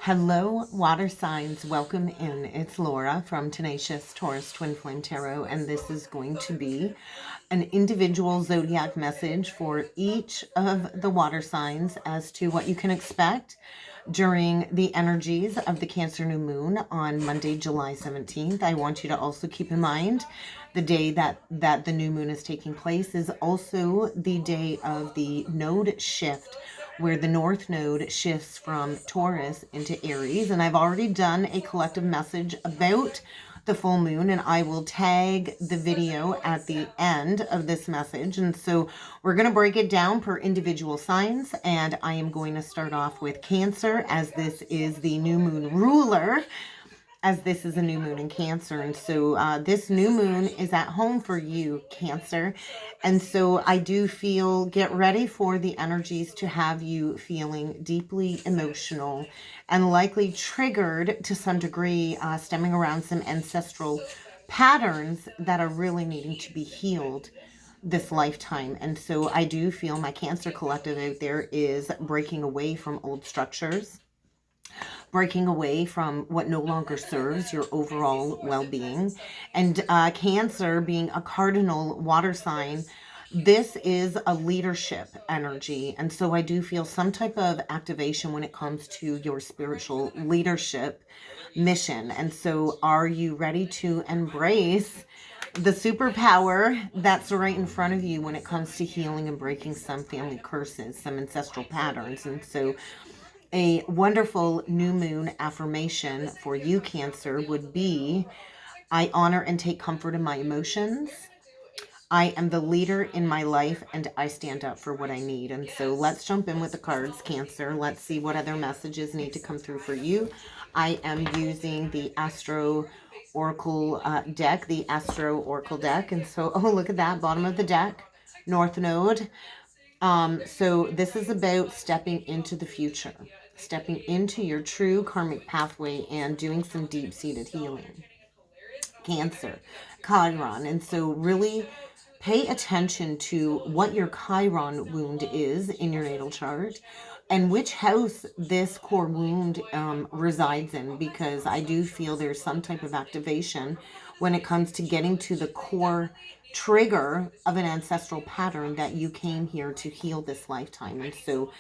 Hello, water signs. Welcome in. It's Laura from Tenacious Taurus Twin Flame Tarot, and this is going to be an individual zodiac message for each of the water signs as to what you can expect during the energies of the Cancer new moon on Monday, July 17th. I want you to also keep in mind the day that the new moon is taking place is also the day of the node shift, where the North Node shifts from Taurus into Aries. And I've already done a collective message about the full moon, and I will tag the video at the end of this message. And so we're going to break it down per individual signs, and I am going to start off with Cancer, as this is the new moon ruler, as this is a new moon in Cancer. And so this new moon is at home for you, Cancer. And so I do feel, get ready for the energies to have you feeling deeply emotional and likely triggered to some degree, stemming around some ancestral patterns that are really needing to be healed this lifetime. And so I do feel my Cancer collective out there is breaking away from old structures, breaking away from what no longer serves your overall well-being. And Cancer being a cardinal water sign, this is a leadership energy. And so I do feel some type of activation when it comes to your spiritual leadership mission. And so are you ready to embrace the superpower that's right in front of you when it comes to healing and breaking some family curses, some ancestral patterns? And so a wonderful new moon affirmation for you, Cancer, would be, I honor and take comfort in my emotions. I am the leader in my life, and I stand up for what I need. And so let's jump in with the cards, Cancer. Let's see what other messages need to come through for you. I am using the Astro Oracle deck, the Astro Oracle deck. And so, oh, look at that, bottom of the deck, North Node. So this is about stepping into the future, stepping into your true karmic pathway and doing some deep-seated healing. Cancer, Chiron. And so really pay attention to what your Chiron wound is in your natal chart and which house this core wound resides in, because I do feel there's some type of activation when it comes to getting to the core trigger of an ancestral pattern that you came here to heal this lifetime. And so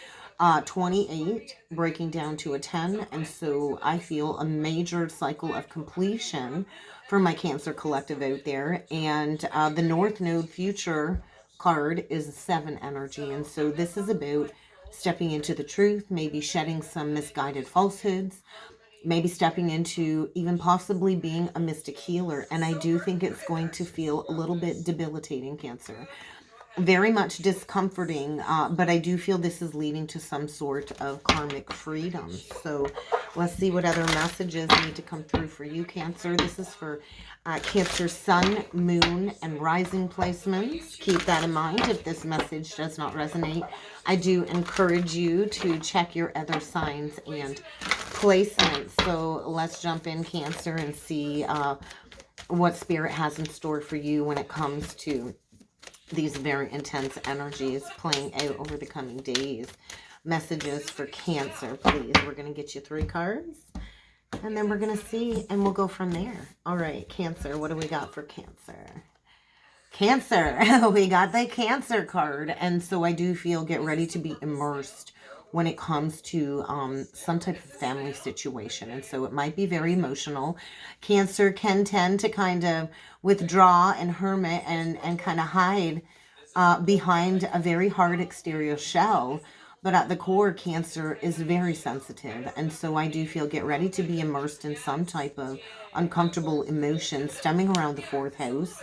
28 breaking down to a 10. And so I feel a major cycle of completion for my Cancer collective out there. And the North Node future card is a 7 energy. And so this is about stepping into the truth, maybe shedding some misguided falsehoods, maybe stepping into even possibly being a mystic healer. And I do think it's going to feel a little bit debilitating, Cancer. Very much discomforting, but I do feel this is leading to some sort of karmic freedom. So let's see what other messages need to come through for you, Cancer. This is for Cancer sun, moon, and rising placements. Keep that in mind if this message does not resonate. I do encourage you to check your other signs and placements. So let's jump in, Cancer, and see what Spirit has in store for you when it comes to these very intense energies playing out over the coming days. Messages for Cancer, please. We're going to get you 3 cards, and then we're going to see, and we'll go from there. All right, Cancer, what do we got for Cancer? Cancer, we got the Cancer card. And so I do feel, get ready to be immersed when it comes to some type of family situation. And so it might be very emotional. Cancer can tend to kind of withdraw and hermit and kind of hide behind a very hard exterior shell. But at the core, Cancer is very sensitive. And so I do feel, get ready to be immersed in some type of uncomfortable emotion stemming around the 4th house.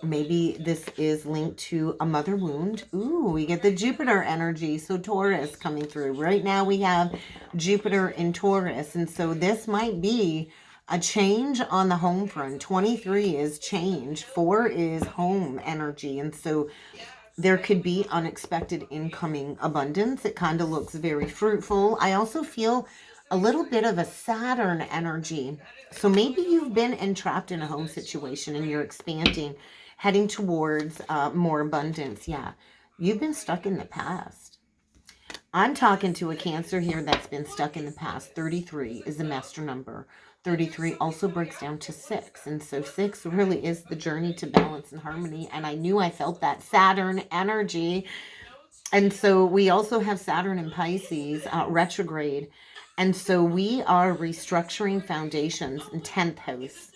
Maybe this is linked to a mother wound. Ooh, we get the Jupiter energy. So Taurus coming through. Right now we have Jupiter in Taurus. And so this might be a change on the home front. 23 is change. 4 is home energy. And so there could be unexpected incoming abundance. It kind of looks very fruitful. I also feel a little bit of a Saturn energy. So maybe you've been entrapped in a home situation and you're expanding, heading towards more abundance. Yeah, you've been stuck in the past. I'm talking to a Cancer here that's been stuck in the past. 33 is the master number. 33 also breaks down to 6. And so 6 really is the journey to balance and harmony. And I knew I felt that Saturn energy. And so we also have Saturn in Pisces retrograde. And so we are restructuring foundations in 10th house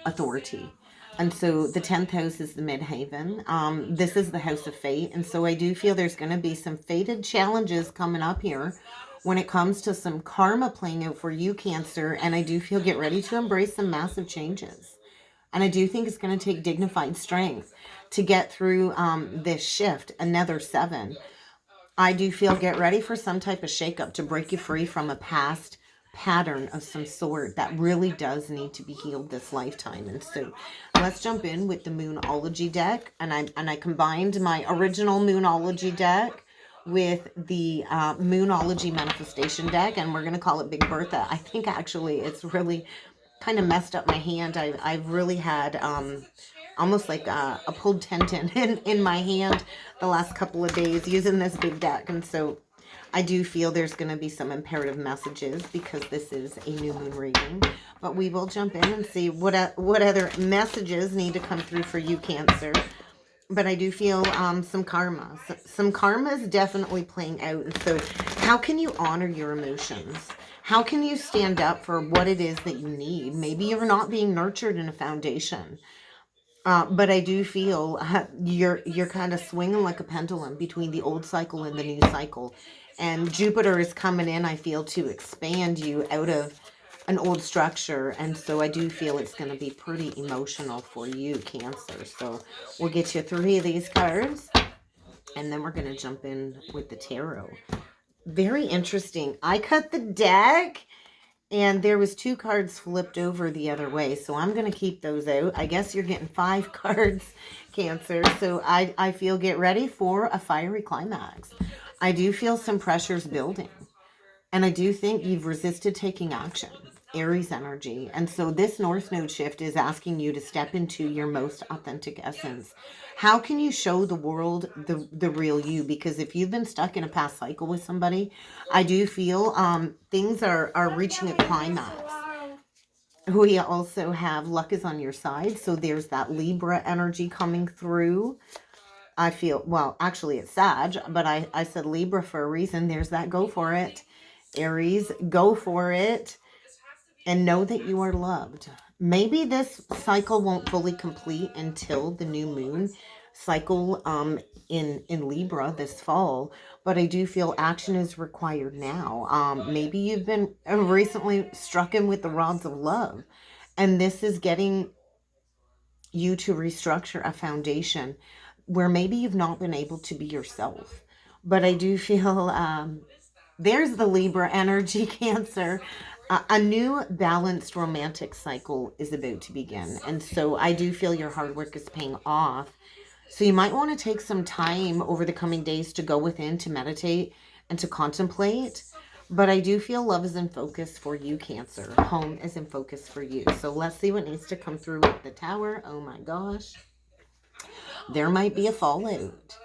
authority. And so the 10th house is the midhaven. This is the house of fate. And so I do feel there's going to be some fated challenges coming up here when it comes to some karma playing out for you, Cancer. And I do feel get ready to embrace some massive changes. And I do think it's going to take dignified strength to get through this shift, another 7. I do feel get ready for some type of shakeup to break you free from a past pattern of some sort that really does need to be healed this lifetime. And so let's jump in with the Moonology deck. And I combined my original Moonology deck with the Moonology manifestation deck, and we're going to call it Big Bertha. I think actually it's really kind of messed up my hand. I've really had almost like a pulled tendon in my hand the last couple of days using this big deck. And so I do feel there's going to be some imperative messages because this is a new moon reading. But we will jump in and see what other messages need to come through for you, Cancer. But I do feel some karma. Some karma is definitely playing out. And so how can you honor your emotions? How can you stand up for what it is that you need? Maybe you're not being nurtured in a foundation. But I do feel you're kind of swinging like a pendulum between the old cycle and the new cycle. And Jupiter is coming in, I feel, to expand you out of an old structure. And so I do feel it's going to be pretty emotional for you, Cancer. So we'll get you 3 of these cards. And then we're going to jump in with the tarot. Very interesting. I cut the deck. And there was 2 cards flipped over the other way. So I'm going to keep those out. I guess you're getting 5 cards, Cancer. So I feel get ready for a fiery climax. I do feel some pressures building. And I do think you've resisted taking action. Aries energy. And so this North Node shift is asking you to step into your most authentic essence. How can you show the world the real you? Because if you've been stuck in a past cycle with somebody, I do feel things are reaching a climax. We also have luck is on your side. So there's that Libra energy coming through. I feel, well, actually it's Sag, but I said Libra for a reason. There's that go for it. Aries, go for it. And know that you are loved. Maybe this cycle won't fully complete until the new moon cycle in Libra this fall. But I do feel action is required now. Maybe you've been recently struck in with the rods of love. And this is getting you to restructure a foundation where maybe you've not been able to be yourself. But I do feel there's the Libra energy, Cancer. A new balanced romantic cycle is about to begin. And so I do feel your hard work is paying off. So you might want to take some time over the coming days to go within, to meditate and to contemplate. But I do feel love is in focus for you, Cancer. Home is in focus for you. So let's see what needs to come through with the Tower. Oh my gosh. There might be a fallout.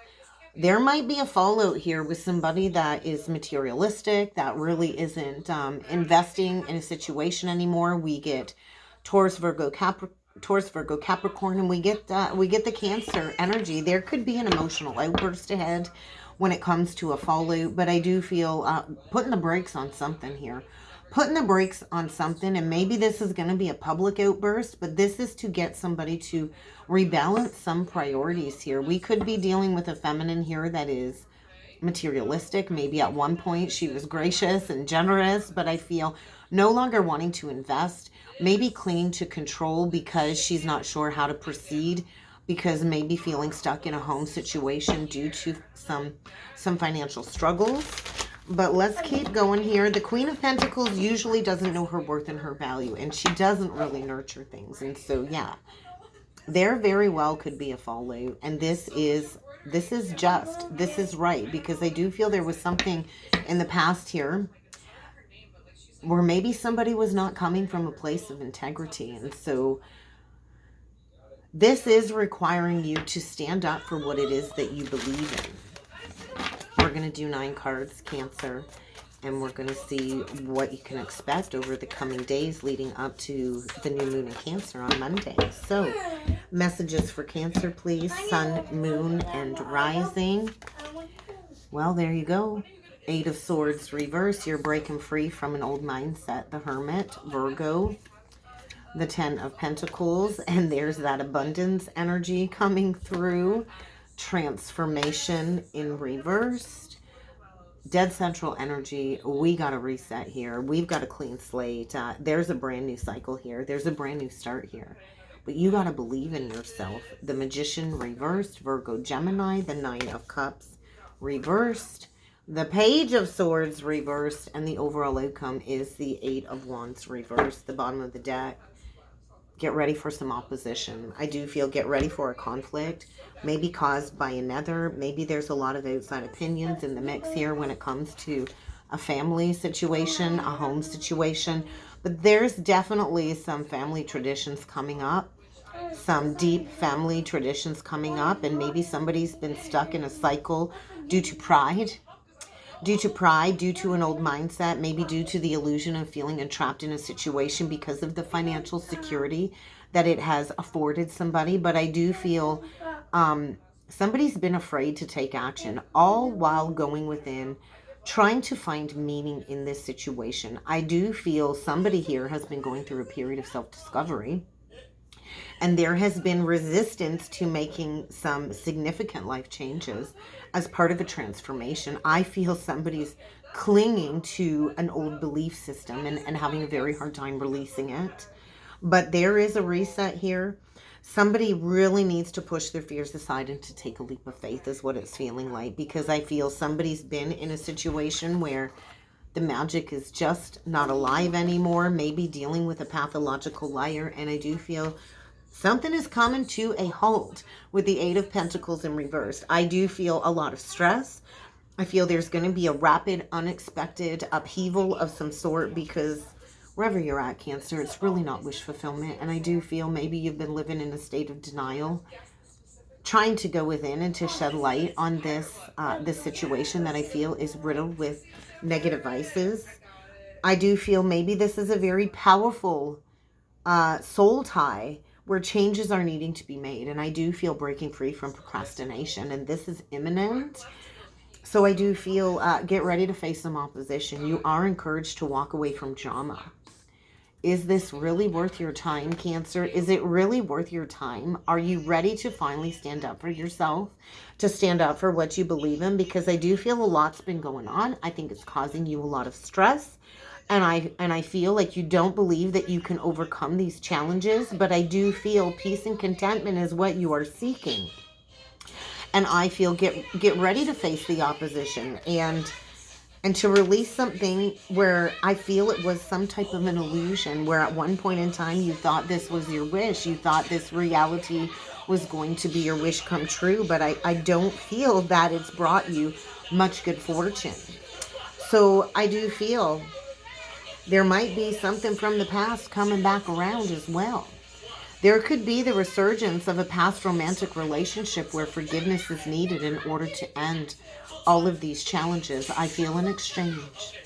There might be a fallout here with somebody that is materialistic, that really isn't investing in a situation anymore. We get Taurus, Virgo, Capricorn, and we get the Cancer energy. There could be an emotional outburst ahead when it comes to a fallout, but I do feel putting the brakes on something here. Putting the brakes on something, and maybe this is going to be a public outburst, but this is to get somebody to rebalance some priorities here. We could be dealing with a feminine here that is materialistic. Maybe at one point she was gracious and generous, but I feel no longer wanting to invest, maybe clinging to control because she's not sure how to proceed, because maybe feeling stuck in a home situation due to some financial struggles. But let's keep going here. The Queen of Pentacles usually doesn't know her worth and her value, and she doesn't really nurture things. And so, yeah, there very well could be a fallout. And this is right, because I do feel there was something in the past here where maybe somebody was not coming from a place of integrity. And so this is requiring you to stand up for what it is that you believe in. We're going to do 9 cards, Cancer. And we're going to see what you can expect over the coming days leading up to the new moon in Cancer on Monday. So, messages for Cancer, please. Sun, moon, and rising. Well, there you go. 8 of Swords reverse. You're breaking free from an old mindset. The Hermit, Virgo. The 10 of Pentacles. And there's that abundance energy coming through. Transformation in reverse. Dead central energy. We got to reset here. We've got a clean slate. There's a brand new cycle here. There's a brand new start here. But you got to believe in yourself. The Magician reversed. Virgo, Gemini. The 9 of Cups reversed. The Page of Swords reversed. And the overall outcome is the 8 of Wands reversed. The bottom of the deck. Get ready for some opposition. I do feel get ready for a conflict, maybe caused by another. Maybe there's a lot of outside opinions in the mix here when it comes to a family situation, a home situation. But there's definitely some family traditions coming up, some deep family traditions coming up, and maybe somebody's been stuck in a cycle due to pride. Due to an old mindset, maybe due to the illusion of feeling entrapped in a situation because of the financial security that it has afforded somebody. But I do feel somebody's been afraid to take action, all while going within, trying to find meaning in this situation. I do feel somebody here has been going through a period of self-discovery. And there has been resistance to making some significant life changes as part of a transformation. I feel somebody's clinging to an old belief system and having a very hard time releasing it. But there is a reset here. Somebody really needs to push their fears aside and to take a leap of faith is what it's feeling like. Because I feel somebody's been in a situation where the magic is just not alive anymore. Maybe dealing with a pathological liar. And I do feel something is coming to a halt with the 8 of Pentacles in reverse. I do feel a lot of stress. I feel there's going to be a rapid, unexpected upheaval of some sort because wherever you're at, Cancer, it's really not wish fulfillment. And I do feel maybe you've been living in a state of denial, trying to go within and to shed light on this situation that I feel is riddled with negative vices. I do feel maybe this is a very powerful soul tie where changes are needing to be made. And I do feel breaking free from procrastination. And this is imminent. So I do feel get ready to face some opposition. You are encouraged to walk away from drama. Is this really worth your time, Cancer? Is it really worth your time? Are you ready to finally stand up for yourself? To stand up for what you believe in? Because I do feel a lot's been going on. I think it's causing you a lot of stress. And I feel like you don't believe that you can overcome these challenges. But I do feel peace and contentment is what you are seeking. And I feel get ready to face the opposition. And to release something where I feel it was some type of an illusion. Where at one point in time you thought this was your wish. You thought this reality was going to be your wish come true. But I don't feel that it's brought you much good fortune. So I do feel there might be something from the past coming back around as well. There could be the resurgence of a past romantic relationship where forgiveness is needed in order to end all of these challenges. I feel an exchange.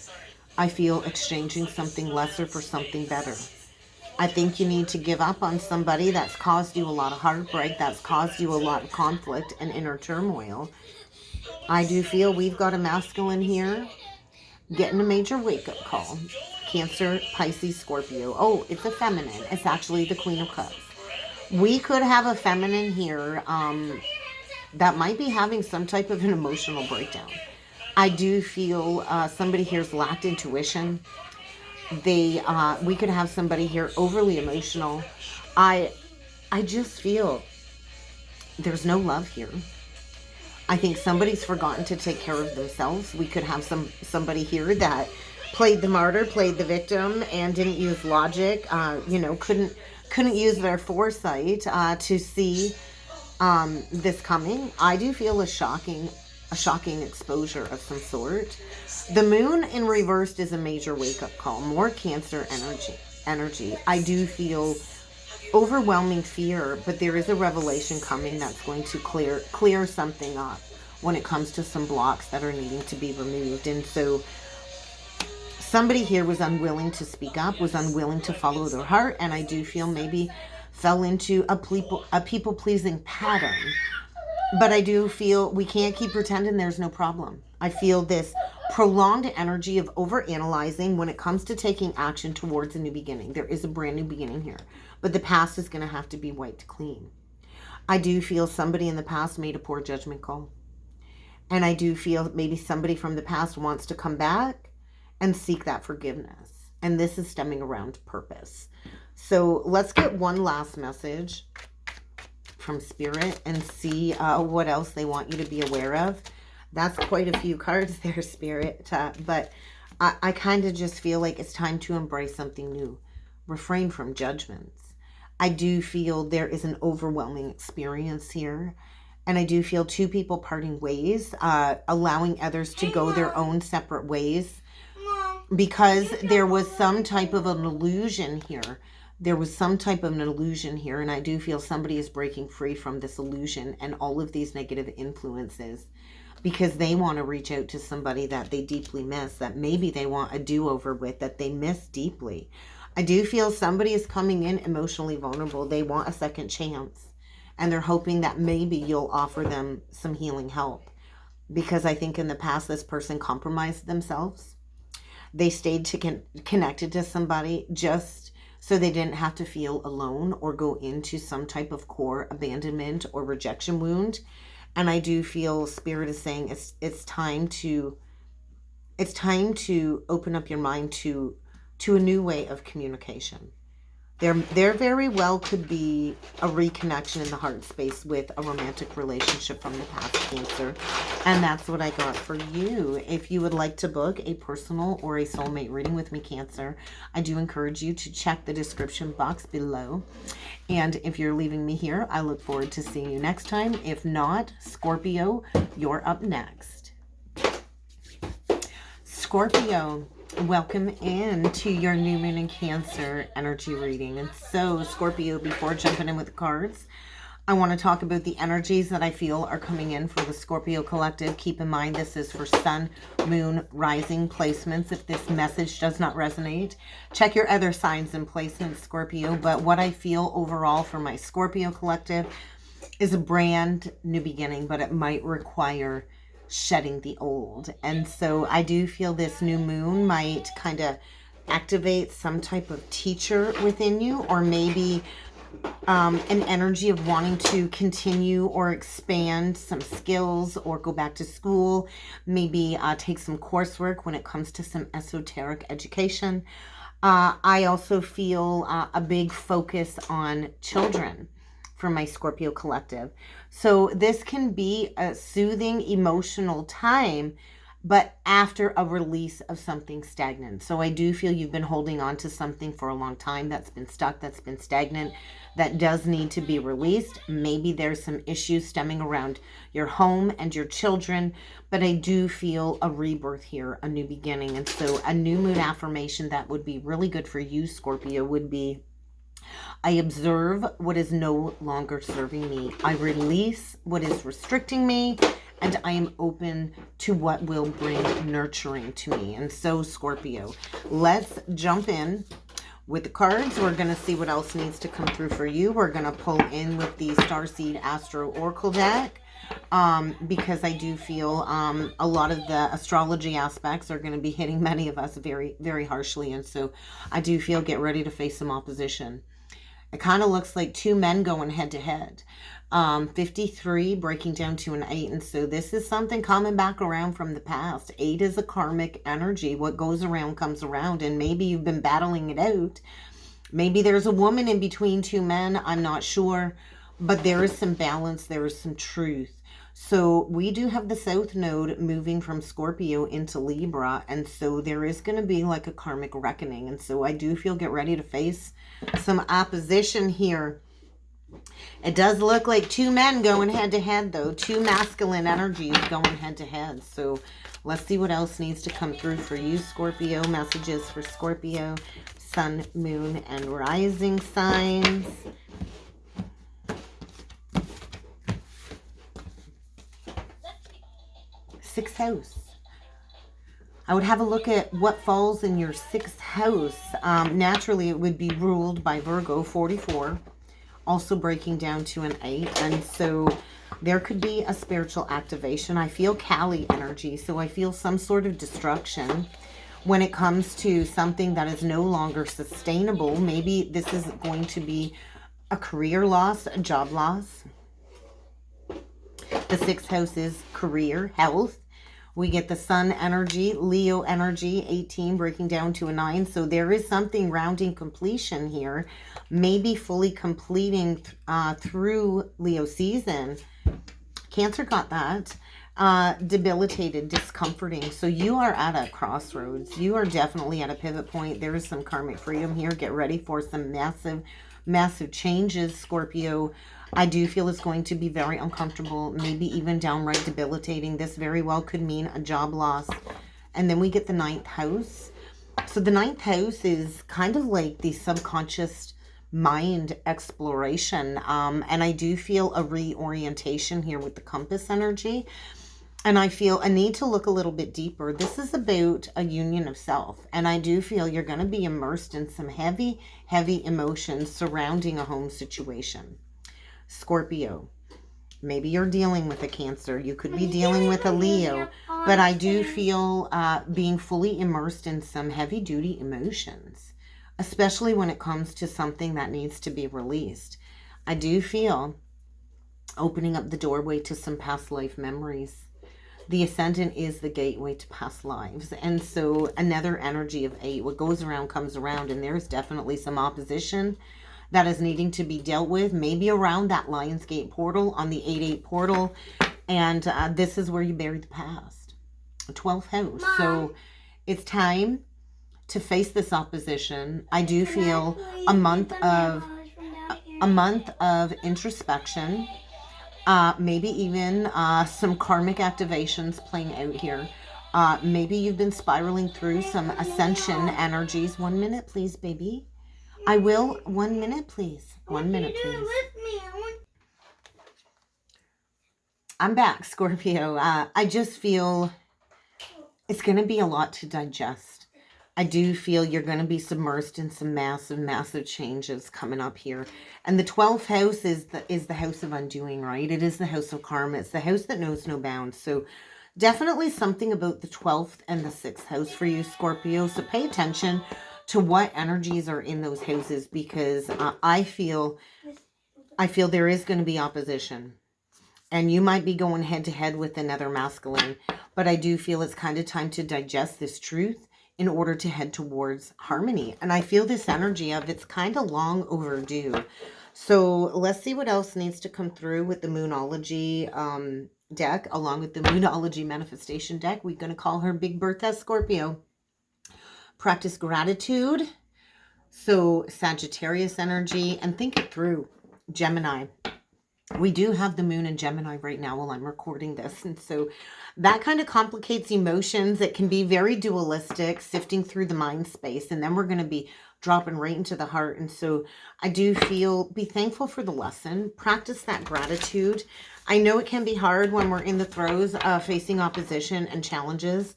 I feel exchanging something lesser for something better. I think you need to give up on somebody that's caused you a lot of heartbreak, that's caused you a lot of conflict and inner turmoil. I do feel we've got a masculine here getting a major wake-up call. Cancer, Pisces, Scorpio. Oh, it's a feminine. It's actually the Queen of Cups. We could have a feminine here that might be having some type of an emotional breakdown. I do feel somebody here's lacked intuition. We could have somebody here overly emotional. I just feel there's no love here. I think somebody's forgotten to take care of themselves. We could have somebody here that played the martyr, played the victim, and didn't use logic. Couldn't use their foresight to see this coming. I do feel a shocking exposure of some sort. The moon in reversed is a major wake-up call. More Cancer energy. I do feel overwhelming fear, but there is a revelation coming that's going to clear something up. when it comes to some blocks that are needing to be removed. And so somebody here was unwilling to speak up, was unwilling to follow their heart, and I do feel maybe fell into a people-pleasing pattern. But I do feel we can't keep pretending there's no problem. I feel this prolonged energy of overanalyzing when it comes to taking action towards a new beginning. There is a brand new beginning here, but the past is going to have to be wiped clean. I do feel somebody in the past made a poor judgment call. And I do feel maybe somebody from the past wants to come back and seek that forgiveness. And this is stemming around purpose. So let's get one last message from Spirit and see what else they want you to be aware of. That's quite a few cards there, Spirit. But I kind of just feel like it's time to embrace something new. Refrain from judgments. I do feel there is an overwhelming experience here. And I do feel two people parting ways, allowing others to go their own separate ways. Because there was some type of an illusion here. There was some type of an illusion here, and I do feel somebody is breaking free from this illusion and all of these negative influences because they want to reach out to somebody that they deeply miss, that maybe they want a do-over with, that they miss deeply. I do feel somebody is coming in emotionally vulnerable. They want a second chance, and they're hoping that maybe you'll offer them some healing help because I think in the past this person compromised themselves. They stayed connected to somebody just so they didn't have to feel alone or go into some type of core abandonment or rejection wound. And I do feel Spirit is saying it's time to open up your mind to a new way of communication. There very well could be a reconnection in the heart space with a romantic relationship from the past, Cancer. And that's what I got for you. If you would like to book a personal or a soulmate reading with me, Cancer, I do encourage you to check the description box below. And if you're leaving me here, I look forward to seeing you next time. If not, Scorpio, you're up next. Scorpio, welcome in to your new moon in Cancer energy reading. And so, Scorpio, before jumping in with the cards, I want to talk about the energies that I feel are coming in for the Scorpio collective. Keep in mind, this is for sun, moon, rising placements. If this message does not resonate, check your other signs and placements, Scorpio. But what I feel overall for my Scorpio collective is a brand new beginning, but it might require shedding the old. And so I do feel this new moon might kind of activate some type of teacher within you, or maybe an energy of wanting to continue or expand some skills or go back to school, maybe take some coursework when it comes to some esoteric education. I also feel a big focus on children for my Scorpio collective. So this can be a soothing emotional time, but after a release of something stagnant. So I do feel you've been holding on to something for a long time that's been stuck, that's been stagnant, that does need to be released. Maybe there's some issues stemming around your home and your children, but I do feel a rebirth here, a new beginning. And so a new moon affirmation that would be really good for you, Scorpio, would be, I observe what is no longer serving me. I release what is restricting me, and I am open to what will bring nurturing to me. And so, Scorpio, let's jump in with the cards. We're going to see what else needs to come through for you. We're going to pull in with the Starseed Astro Oracle deck. Because I do feel a lot of the astrology aspects are going to be hitting many of us very, very harshly. And so I do feel get ready to face some opposition. It kind of looks like two men going head to head. 53 breaking down to an 8. And so this is something coming back around from the past. 8 is a karmic energy. What goes around comes around. And maybe you've been battling it out. Maybe there's a woman in between two men. I'm not sure. But there is some balance. There is some truth. So we do have the South Node moving from Scorpio into Libra. And so there is going to be like a karmic reckoning. And so I do feel get ready to face some opposition here. It does look like two men going head to head, though. Two masculine energies going head to head. So let's see what else needs to come through for you, Scorpio. Messages for Scorpio, sun, moon, and rising signs. 6th house. I would have a look at what falls in your 6th house. Naturally, it would be ruled by Virgo 44, also breaking down to an 8. And so there could be a spiritual activation. I feel Kali energy, so I feel some sort of destruction when it comes to something that is no longer sustainable. Maybe this is going to be a career loss, a job loss. The 6th house is career, health. We get the Sun energy, Leo energy, 18 breaking down to a 9. So there is something rounding completion here. Maybe fully completing through Leo season. Cancer got that. Debilitated, discomforting. So you are at a crossroads. You are definitely at a pivot point. There is some karmic freedom here. Get ready for some massive changes, Scorpio. I do feel it's going to be very uncomfortable, maybe even downright debilitating. This very well could mean a job loss. And then we get the 9th house. So the 9th house is kind of like the subconscious mind exploration. And I do feel a reorientation here with the compass energy. And I feel a need to look a little bit deeper. This is about a union of self. And I do feel you're going to be immersed in some heavy emotions surrounding a home situation. Scorpio, maybe you're dealing with a Cancer. You could be dealing with a Leo. But I do feel being fully immersed in some heavy-duty emotions, especially when it comes to something that needs to be released. I do feel opening up the doorway to some past life memories. The Ascendant is the gateway to past lives. And so another energy of 8, what goes around comes around, and there's definitely some opposition that is needing to be dealt with, maybe around that Lionsgate portal, on the 8-8 portal. And this is where you bury the past. 12th house. Mom. So it's time to face this opposition. I do feel a month of introspection. Maybe even some karmic activations playing out here. Maybe you've been spiraling through some ascension energies. 1 minute, please, baby. I will. 1 minute, please. 1 minute, please. I'm back, Scorpio. I just feel it's going to be a lot to digest. I do feel you're going to be submersed in some massive changes coming up here. And the 12th house is the house of undoing, right? It is the house of karma. It's the house that knows no bounds. So definitely something about the 12th and the 6th house for you, Scorpio. So pay attention to what energies are in those houses, because I feel there is going to be opposition. And you might be going head to head with another masculine. But I do feel it's kind of time to digest this truth in order to head towards harmony. And I feel this energy of it's kind of long overdue. So let's see what else needs to come through with the Moonology deck, along with the Moonology manifestation deck. We're going to call her Big Bertha Scorpio. Practice gratitude. So Sagittarius energy, and think it through. Gemini. We do have the moon in Gemini right now while I'm recording this. And so that kind of complicates emotions. It can be very dualistic, sifting through the mind space. And then we're going to be dropping right into the heart. And so I do feel, be thankful for the lesson. Practice that gratitude. I know it can be hard when we're in the throes of facing opposition and challenges.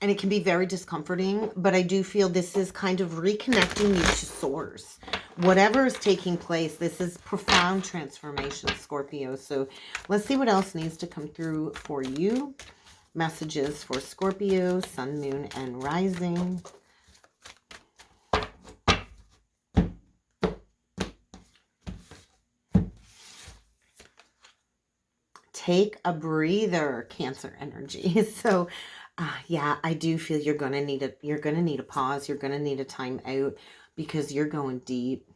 And it can be very discomforting. But I do feel this is kind of reconnecting you to source. Whatever is taking place, this is profound transformation, Scorpio. So let's see what else needs to come through for you. Messages for Scorpio, Sun, Moon, and Rising. Take a breather, Cancer energy. So yeah, I do feel you're going to need a pause. You're going to need a time out, because you're going deep.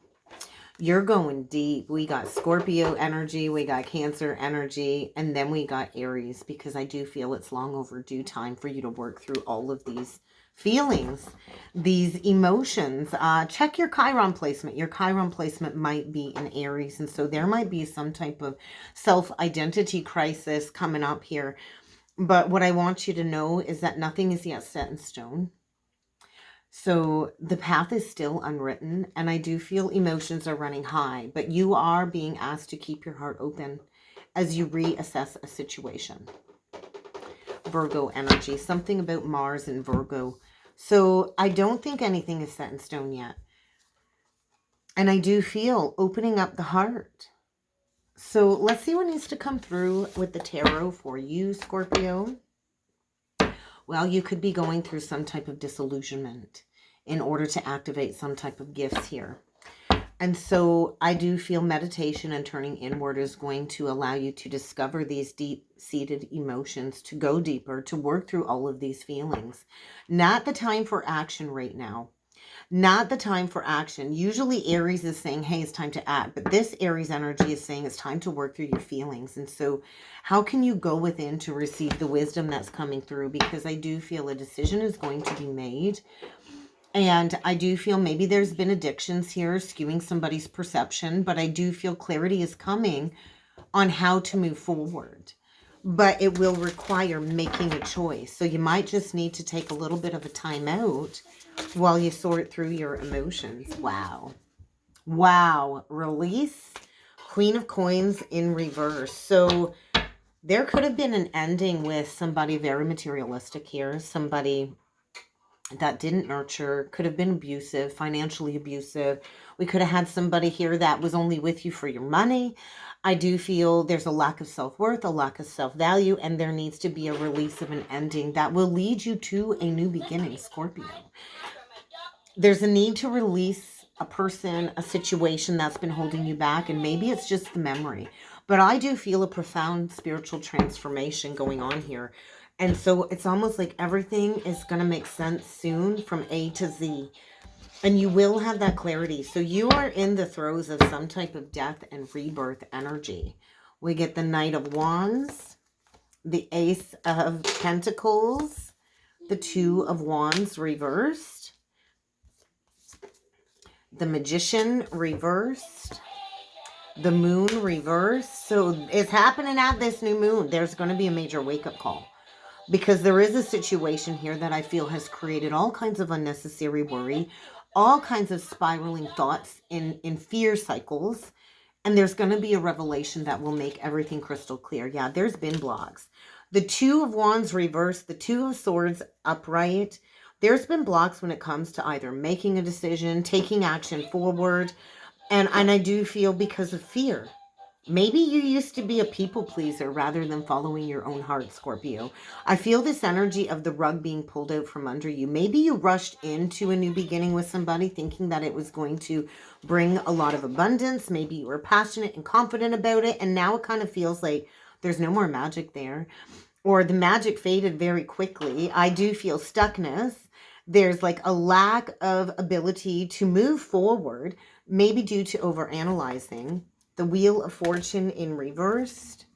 You're going deep. We got Scorpio energy, we got Cancer energy, and then we got Aries, because I do feel it's long overdue time for you to work through all of these feelings, these emotions. Check your Chiron placement. Your Chiron placement might be in Aries, and so there might be some type of self-identity crisis coming up here. But what I want you to know is that nothing is yet set in stone. So the path is still unwritten, and I do feel emotions are running high, but you are being asked to keep your heart open as you reassess a situation. Virgo energy, something about Mars and Virgo. So I don't think anything is set in stone yet. And I do feel opening up the heart. So let's see what needs to come through with the tarot for you, Scorpio. Well, you could be going through some type of disillusionment in order to activate some type of gifts here. And so I do feel meditation and turning inward is going to allow you to discover these deep-seated emotions, to go deeper, to work through all of these feelings. Not the time for action right now. Not the time for action. Usually Aries is saying, hey, it's time to act. But this Aries energy is saying it's time to work through your feelings. And so how can you go within to receive the wisdom that's coming through? Because I do feel a decision is going to be made. And I do feel maybe there's been addictions here skewing somebody's perception, but I do feel clarity is coming on how to move forward. But it will require making a choice. So you might just need to take a little bit of a time out while you sort through your emotions. Wow. Wow. Release. Queen of Coins in reverse. So there could have been an ending with somebody very materialistic here. Somebody that didn't nurture, could have been abusive, financially abusive. We could have had somebody here that was only with you for your money. I do feel there's a lack of self-worth, a lack of self-value, and there needs to be a release of an ending that will lead you to a new beginning, Scorpio. There's a need to release a person, a situation that's been holding you back, and maybe it's just the memory. But I do feel a profound spiritual transformation going on here. And so it's almost like everything is going to make sense soon from A to Z. And you will have that clarity. So you are in the throes of some type of death and rebirth energy. We get the Knight of Wands, the Ace of Pentacles, the Two of Wands reversed, the Magician reversed, the Moon reversed. So it's happening at this new moon. There's going to be a major wake-up call. Because there is a situation here that I feel has created all kinds of unnecessary worry, all kinds of spiraling thoughts in fear cycles. And there's going to be a revelation that will make everything crystal clear. Yeah, there's been blocks. The Two of Wands reversed, the Two of Swords upright. There's been blocks when it comes to either making a decision, taking action forward. And I do feel because of fear. Maybe you used to be a people pleaser rather than following your own heart, Scorpio. I feel this energy of the rug being pulled out from under you. Maybe you rushed into a new beginning with somebody thinking that it was going to bring a lot of abundance. Maybe you were passionate and confident about it. And now it kind of feels like there's no more magic there. Or the magic faded very quickly. I do feel stuckness. There's like a lack of ability to move forward, maybe due to overanalyzing. The Wheel of Fortune in reversed,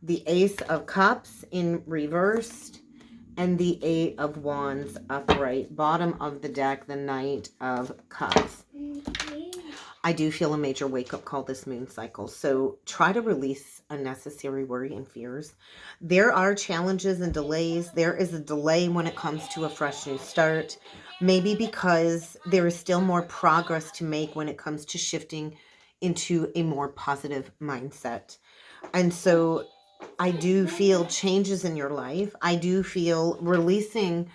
the Ace of Cups in reversed, and the Eight of Wands upright. Bottom of the deck, the Knight of Cups. I do feel a major wake-up call this moon cycle. So try to release unnecessary worry and fears. There are challenges and delays. There is a delay when it comes to a fresh new start. Maybe because there is still more progress to make when it comes to shifting into a more positive mindset. And so I do feel changes in your life. I do feel releasing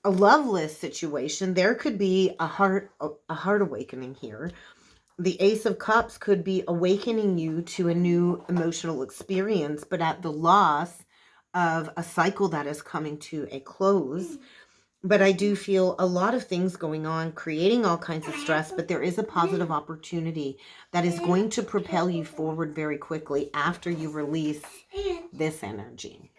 a loveless situation. There could be a heart awakening here. The Ace of Cups could be awakening you to a new emotional experience, but at the loss of a cycle that is coming to a close. But I do feel a lot of things going on, creating all kinds of stress, but there is a positive opportunity that is going to propel you forward very quickly after you release this energy.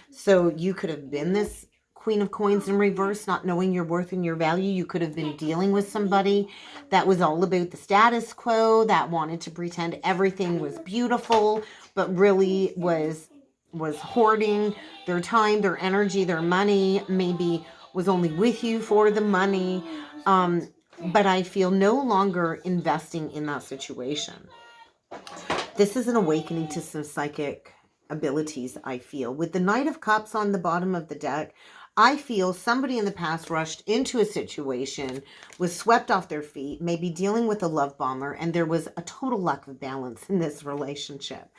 So you could have been this Queen of Coins in reverse, not knowing your worth and your value. You could have been dealing with somebody that was all about the status quo, that wanted to pretend everything was beautiful, but really was hoarding their time, their energy, their money, maybe was only with you for the money. But I feel no longer investing in that situation. This is an awakening to some psychic abilities, I feel. With the Knight of Cups on the bottom of the deck, I feel somebody in the past rushed into a situation, was swept off their feet, maybe dealing with a love bomber, and there was a total lack of balance in this relationship.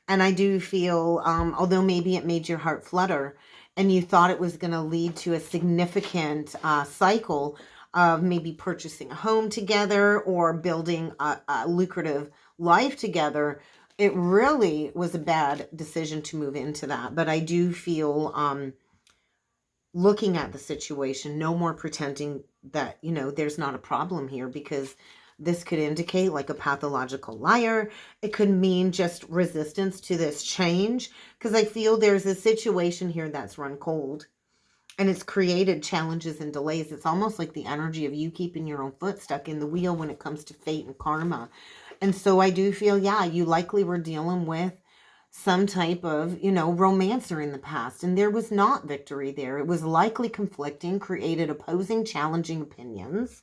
And I do feel, although maybe it made your heart flutter, and you thought it was going to lead to a significant cycle of maybe purchasing a home together or building a lucrative life together, it really was a bad decision to move into that. But I do feel, looking at the situation, no more pretending that, there's not a problem here, because this could indicate like a pathological liar. It could mean just resistance to this change, because I feel there's a situation here that's run cold and it's created challenges and delays. It's almost like the energy of you keeping your own foot stuck in the wheel when it comes to fate and karma. And so I do feel, yeah, you likely were dealing with some type of, romancer in the past, and there was not victory there. It was likely conflicting, created opposing, challenging opinions.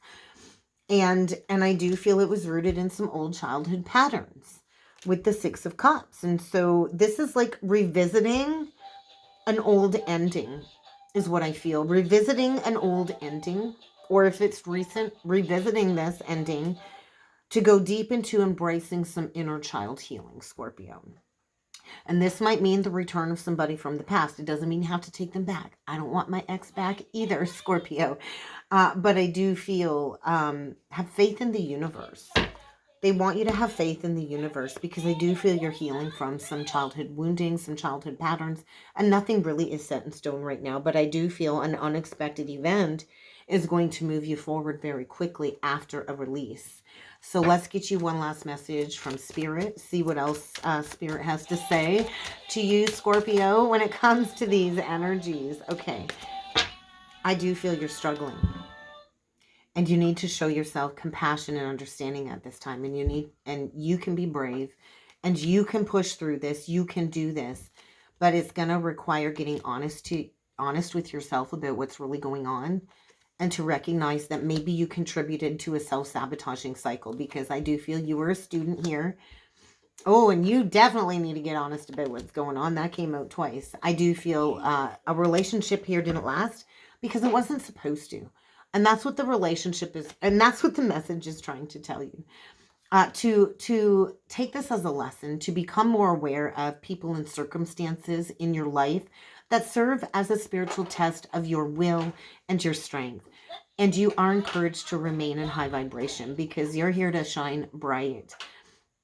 And I do feel it was rooted in some old childhood patterns with the Six of Cups. And so this is like revisiting an old ending is what I feel. Revisiting an old ending, or if it's recent, revisiting this ending to go deep into embracing some inner child healing, Scorpio. And this might mean the return of somebody from the past. It doesn't mean you have to take them back. I don't want my ex back either, Scorpio. But I do feel, have faith in the universe. They want you to have faith in the universe, because I do feel you're healing from some childhood wounding, some childhood patterns, and nothing really is set in stone right now. But I do feel an unexpected event is going to move you forward very quickly after a release. So let's get you one last message from Spirit. See what else Spirit has to say to you, Scorpio, when it comes to these energies. Okay. I do feel you're struggling. And you need to show yourself compassion and understanding at this time. And you can be brave. And you can push through this. You can do this. But it's going to require getting honest with yourself about what's really going on. And to recognize that maybe you contributed to a self-sabotaging cycle, because I do feel you were a student here. Oh, and you definitely need to get honest about what's going on. That came out twice. I do feel a relationship here didn't last because it wasn't supposed to. And that's what the relationship is. And that's what the message is trying to tell you. To take this as a lesson, to become more aware of people and circumstances in your life that serve as a spiritual test of your will and your strength. And you are encouraged to remain in high vibration, because you're here to shine bright.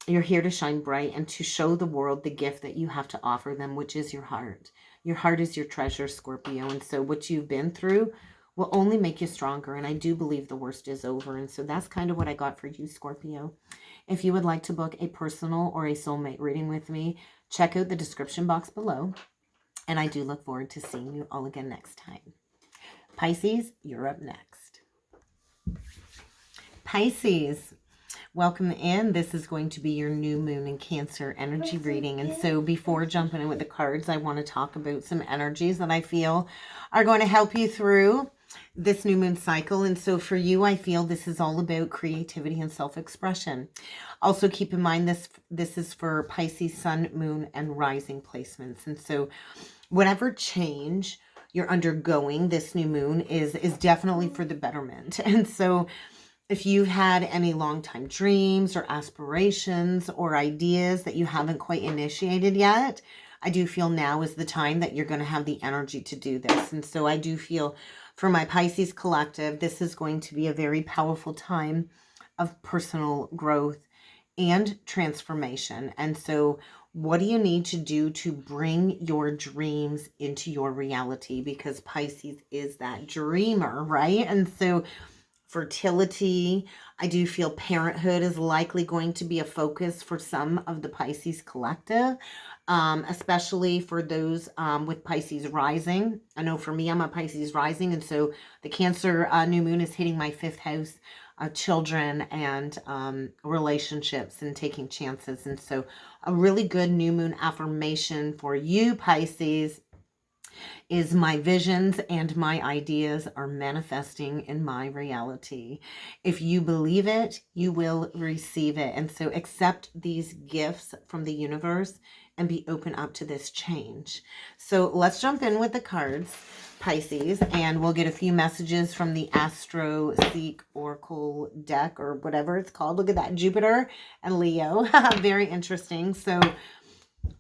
You're here to shine bright and to show the world the gift that you have to offer them, which is your heart. Your heart is your treasure, Scorpio. And so what you've been through will only make you stronger. And I do believe the worst is over. And so that's kind of what I got for you, Scorpio. If you would like to book a personal or a soulmate reading with me, check out the description box below. And I do look forward to seeing you all again next time. Pisces, you're up next. Pisces, welcome in. This is going to be your new moon in Cancer energy reading. And so before jumping in with the cards, I want to talk about some energies that I feel are going to help you through this new moon cycle. And so for you, I feel this is all about creativity and self-expression. Also keep in mind this is for Pisces, sun, moon, and rising placements. And so whatever change you're undergoing this new moon is definitely for the betterment. And so if you've had any long-time dreams or aspirations or ideas that you haven't quite initiated yet, I do feel now is the time that you're going to have the energy to do this. And so I do feel for my Pisces collective, this is going to be a very powerful time of personal growth and transformation. And so what do you need to do to bring your dreams into your reality? Because Pisces is that dreamer, right? And so fertility, I do feel parenthood is likely going to be a focus for some of the Pisces collective, especially for those with Pisces rising. I know for me, I'm a Pisces rising, and so the Cancer new moon is hitting my 5th house, children and relationships and taking chances. And so a really good new moon affirmation for you, Pisces, is my visions and my ideas are manifesting in my reality. If you believe it, you will receive it. And so accept these gifts from the universe and be open up to this change. So let's jump in with the cards, Pisces, and we'll get a few messages from the Astro Seek Oracle deck or whatever it's called. Look at that, Jupiter and Leo. Very interesting. So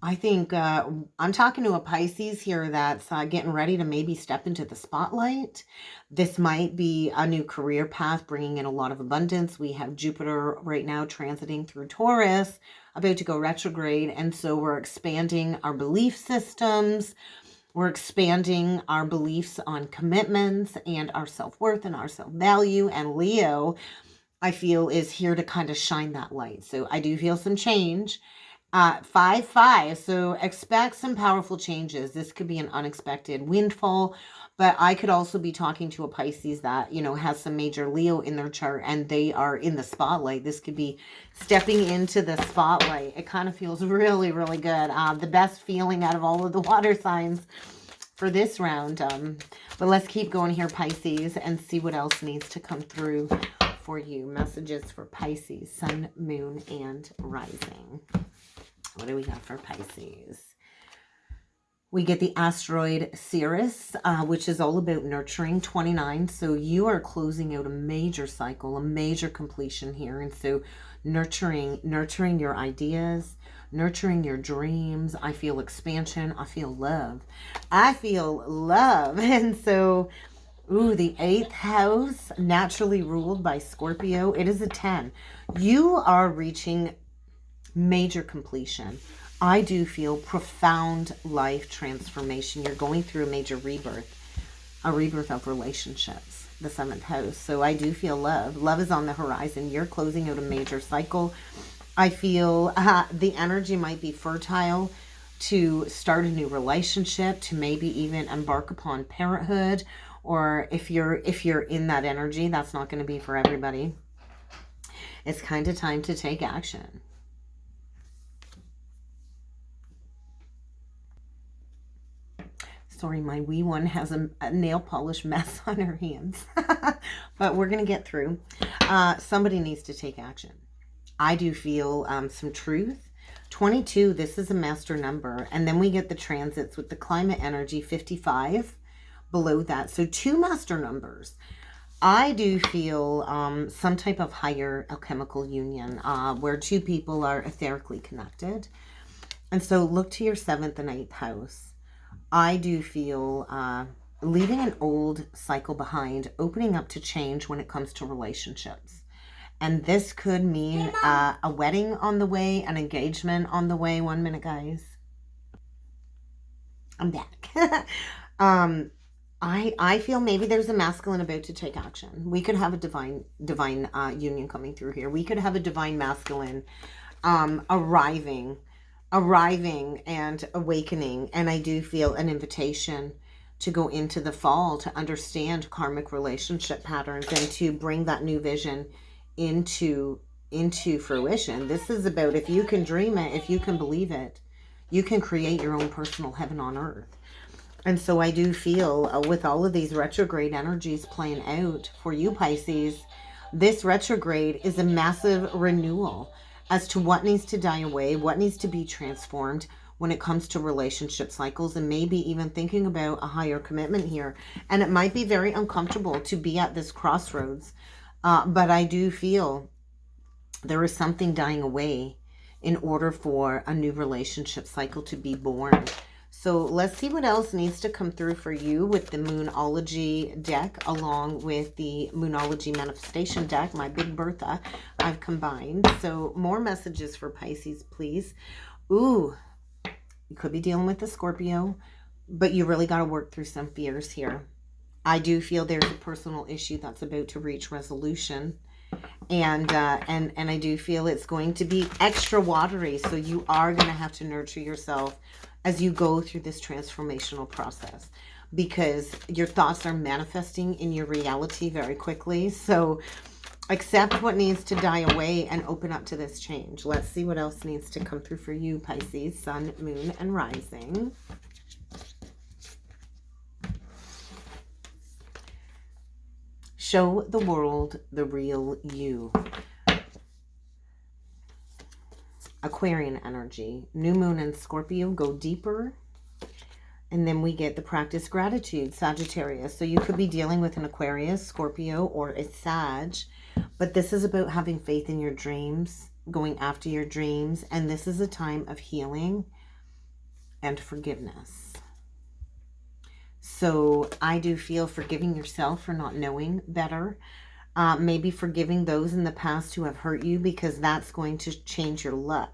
I think I'm talking to a Pisces here that's getting ready to maybe step into the spotlight. This might be a new career path, bringing in a lot of abundance. We have Jupiter right now transiting through Taurus, about to go retrograde. And so we're expanding our belief systems. We're expanding our beliefs on commitments and our self-worth and our self-value. And Leo, I feel, is here to kind of shine that light. So I do feel some change. 5-5. So expect some powerful changes. This could be an unexpected windfall, but I could also be talking to a Pisces that, you know, has some major Leo in their chart and they are in the spotlight. This could be stepping into the spotlight. It kind of feels really, really good. The best feeling out of all of the water signs for this round. But let's keep going here, Pisces, and see what else needs to come through for you. Messages for Pisces, Sun, Moon, and Rising. What do we got for Pisces? We get the asteroid Ceres, which is all about nurturing, 29. So you are closing out a major cycle, a major completion here. And so nurturing your ideas, nurturing your dreams. I feel expansion. I feel love. I feel love. And so, ooh, the 8th house, naturally ruled by Scorpio. It is a 10. You are reaching major completion. I do feel profound life transformation. You're going through a major rebirth, a rebirth of relationships, the 7th house. So I do feel love. Love is on the horizon. You're closing out a major cycle. I feel the energy might be fertile to start a new relationship, to maybe even embark upon parenthood. Or if you're in that energy, that's not going to be for everybody. It's kind of time to take action. Sorry, my wee one has a nail polish mess on her hands. But we're going to get through. Somebody needs to take action. I do feel some truth. 22, this is a master number. And then we get the transits with the climate energy, 55 below that. So 2 master numbers. I do feel some type of higher alchemical union where 2 people are etherically connected. And so look to your 7th and 8th house. I do feel leaving an old cycle behind, opening up to change when it comes to relationships. And this could mean a wedding on the way, an engagement on the way. 1 minute, guys. I'm back. I feel maybe there's a masculine about to take action. We could have a divine union coming through here. We could have a divine masculine arriving and awakening. And I do feel an invitation to go into the fall to understand karmic relationship patterns and to bring that new vision into fruition. This is about, if you can dream it, if you can believe it, you can create your own personal heaven on earth. And so I do feel with all of these retrograde energies playing out for you, Pisces, this retrograde is a massive renewal as to what needs to die away, what needs to be transformed when it comes to relationship cycles, and maybe even thinking about a higher commitment here. And it might be very uncomfortable to be at this crossroads, but I do feel there is something dying away in order for a new relationship cycle to be born. So let's see what else needs to come through for you with the Moonology deck, along with the Moonology Manifestation deck, my Big Bertha, I've combined. So more messages for Pisces, please. Ooh, you could be dealing with the Scorpio, but you really got to work through some fears here. I do feel there's a personal issue that's about to reach resolution. And I do feel it's going to be extra watery. So you are going to have to nurture yourself as you go through this transformational process, because your thoughts are manifesting in your reality very quickly. So accept what needs to die away and open up to this change. Let's see what else needs to come through for you, Pisces, Sun, Moon, and Rising. Show the world the real you. Aquarian energy. New moon in Scorpio, go deeper. And then we get the practice gratitude, Sagittarius. So you could be dealing with an Aquarius, Scorpio, or a Sag. But this is about having faith in your dreams, going after your dreams. And this is a time of healing. and forgiveness. So I do feel forgiving yourself for not knowing better. Maybe forgiving those in the past who have hurt you, because that's going to change your luck.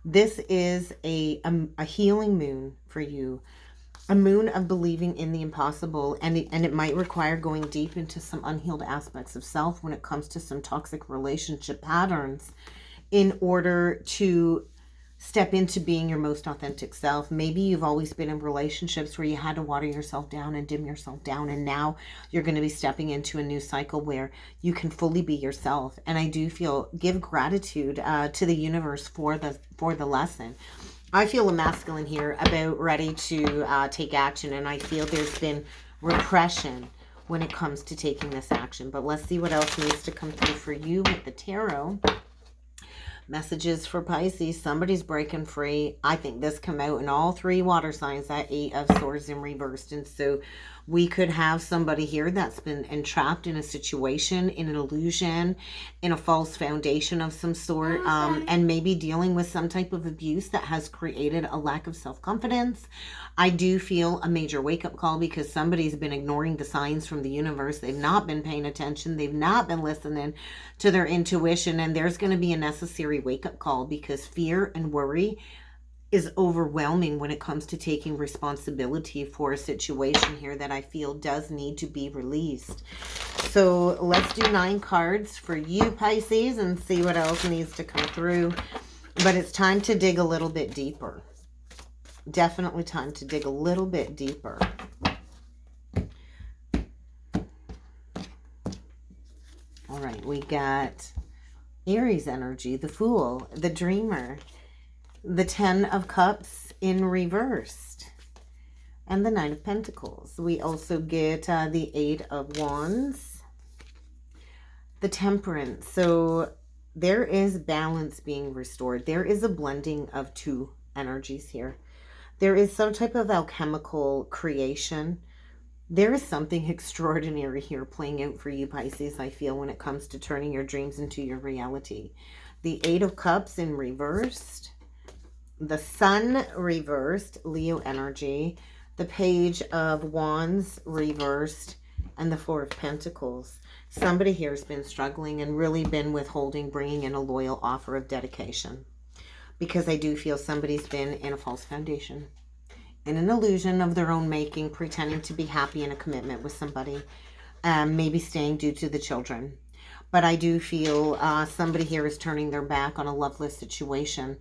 This is a healing moon for you. A moon of believing in the impossible, and it might require going deep into some unhealed aspects of self when it comes to some toxic relationship patterns in order to step into being your most authentic self. Maybe you've always been in relationships where you had to water yourself down and dim yourself down, and now you're going to be stepping into a new cycle where you can fully be yourself. And I do feel, give gratitude to the universe for the lesson. I feel a masculine here about ready to take action, and I feel there's been repression when it comes to taking this action. But let's see what else needs to come through for you with the tarot. Messages for Pisces. Somebody's breaking free. I think this come out in all three water signs, that 8 of Swords in reversed. And so we could have somebody here that's been entrapped in a situation, in an illusion, in a false foundation of some sort, and maybe dealing with some type of abuse that has created a lack of self-confidence. I do feel a major wake-up call, because somebody's been ignoring the signs from the universe. They've not been paying attention. They've not been listening to their intuition, and there's going to be a necessary wake-up call, because fear and worry is overwhelming when it comes to taking responsibility for a situation here that I feel does need to be released. So let's do 9 cards for you, Pisces, and see what else needs to come through. But it's time to dig a little bit deeper. Definitely time to dig a little bit deeper. All right, we got Aries energy, the Fool, the Dreamer, the 10 of Cups in reversed, and the 9 of Pentacles. We also get the 8 of Wands, the Temperance. So there is balance being restored. There is a blending of 2 energies here. There is some type of alchemical creation. There is something extraordinary here playing out for you, Pisces, I feel, when it comes to turning your dreams into your reality. The 8 of Cups in reversed, the Sun reversed, Leo energy, the Page of Wands reversed, and the 4 of Pentacles. Somebody here has been struggling and really been withholding bringing in a loyal offer of dedication, because I do feel somebody's been in a false foundation, in an illusion of their own making, pretending to be happy in a commitment with somebody, maybe staying due to the children. But I do feel somebody here is turning their back on a loveless situation,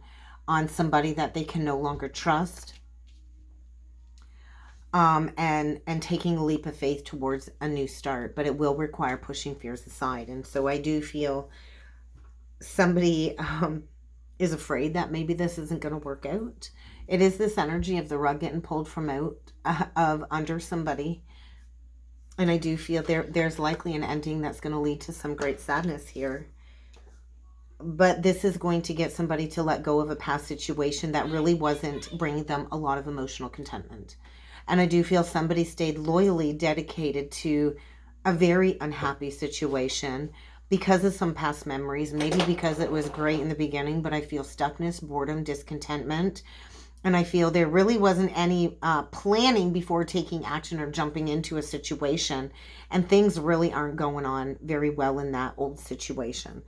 on somebody that they can no longer trust, and taking a leap of faith towards a new start. But it will require pushing fears aside. And so I do feel somebody is afraid that maybe this isn't going to work out. It is this energy of the rug getting pulled from out of under somebody. And I do feel there's likely an ending that's going to lead to some great sadness here. But this is going to get somebody to let go of a past situation that really wasn't bringing them a lot of emotional contentment. And I do feel somebody stayed loyally dedicated to a very unhappy situation because of some past memories, maybe because it was great in the beginning, but I feel stuckness, boredom, discontentment. And I feel there really wasn't any planning before taking action or jumping into a situation. And things really aren't going on very well in that old situation.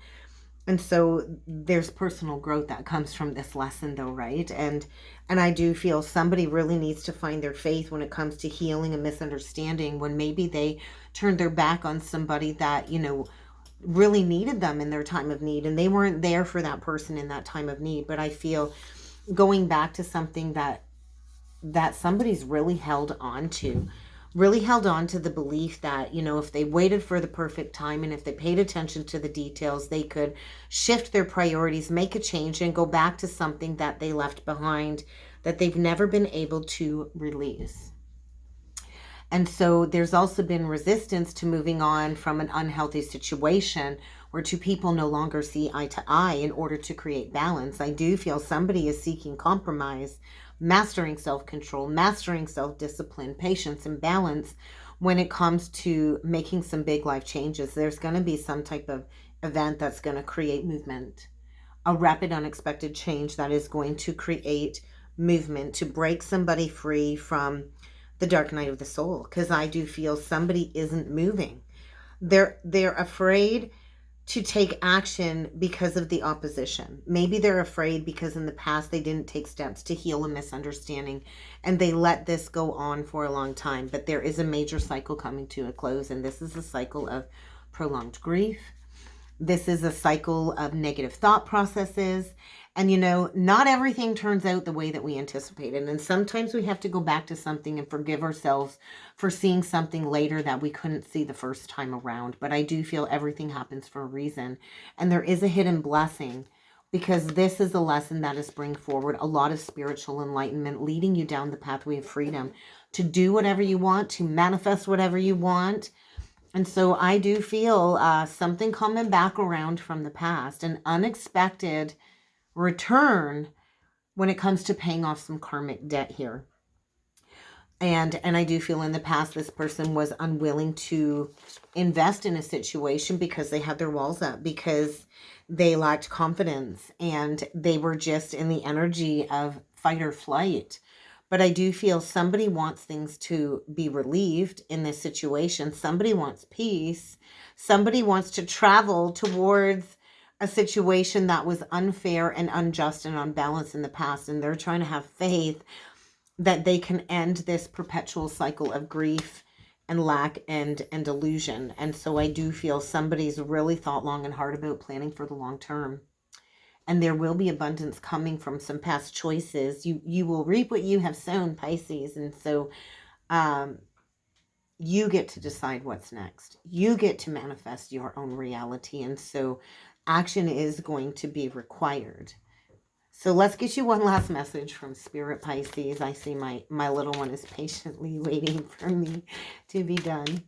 And so there's personal growth that comes from this lesson though, right? And I do feel somebody really needs to find their faith when it comes to healing a misunderstanding, when maybe they turned their back on somebody that, you know, really needed them in their time of need, and they weren't there for that person in that time of need. But I feel going back to something that somebody's really held on to the belief that, you know, if they waited for the perfect time and if they paid attention to the details, they could shift their priorities, make a change, and go back to something that they left behind that they've never been able to release. And so there's also been resistance to moving on from an unhealthy situation where 2 people no longer see eye to eye in order to create balance. I do feel somebody is seeking compromise, mastering self-control, mastering self-discipline, patience, and balance when it comes to making some big life changes. There's going to be some type of event that's going to create movement, a rapid, unexpected change that is going to create movement to break somebody free from the dark night of the soul, because I do feel somebody isn't moving. They're afraid to take action because of the opposition. Maybe they're afraid because in the past they didn't take steps to heal a misunderstanding and they let this go on for a long time. But there is a major cycle coming to a close, and this is a cycle of prolonged grief. This is a cycle of negative thought processes. And, you know, not everything turns out the way that we anticipated. And sometimes we have to go back to something and forgive ourselves for seeing something later that we couldn't see the first time around. But I do feel everything happens for a reason. And there is a hidden blessing, because this is a lesson that is bringing forward a lot of spiritual enlightenment, leading you down the pathway of freedom to do whatever you want, to manifest whatever you want. And so I do feel something coming back around from the past, an unexpected return when it comes to paying off some karmic debt here. And I do feel in the past this person was unwilling to invest in a situation because they had their walls up, because they lacked confidence, and they were just in the energy of fight or flight. But I do feel somebody wants things to be relieved in this situation. Somebody wants peace. Somebody wants to travel towards a situation that was unfair and unjust and unbalanced in the past. And they're trying to have faith that they can end this perpetual cycle of grief and lack and illusion. And so I do feel somebody's really thought long and hard about planning for the long term. And there will be abundance coming from some past choices. You will reap what you have sown, Pisces. And so you get to decide what's next. You get to manifest your own reality. And so action is going to be required. So let's get you one last message from Spirit, Pisces. I see my little one is patiently waiting for me to be done,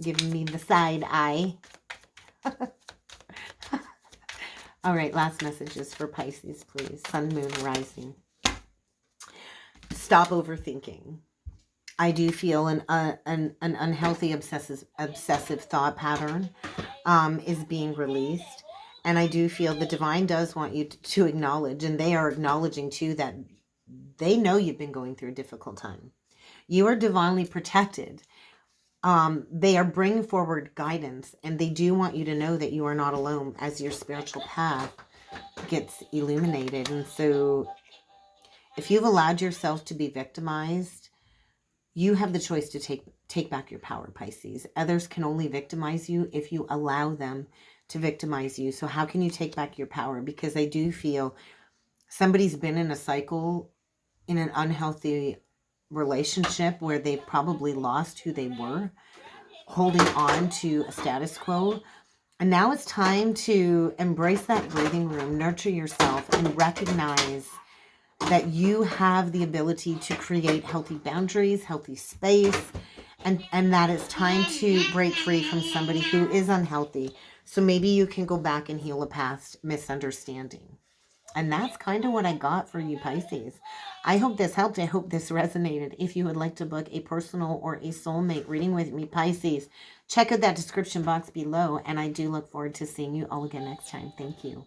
giving me the side eye. All right, last messages for Pisces, please. Sun, moon, rising. Stop overthinking. I do feel an unhealthy obsessive thought pattern is being released. And I do feel the divine does want you to acknowledge, and they are acknowledging too, that they know you've been going through a difficult time. You are divinely protected. They are bringing forward guidance, and they do want you to know that you are not alone as your spiritual path gets illuminated. And so if you've allowed yourself to be victimized, you have the choice to take back your power, Pisces. Others can only victimize you if you allow them to victimize you. So how can you take back your power? Because I do feel somebody's been in a cycle, in an unhealthy relationship where they've probably lost who they were, holding on to a status quo. And now it's time to embrace that breathing room, nurture yourself, and recognize that you have the ability to create healthy boundaries, healthy space, and that it's time to break free from somebody who is unhealthy. So maybe you can go back and heal a past misunderstanding. And that's kind of what I got for you, Pisces. I hope this helped. I hope this resonated. If you would like to book a personal or a soulmate reading with me, Pisces, check out that description box below. And I do look forward to seeing you all again next time. Thank you.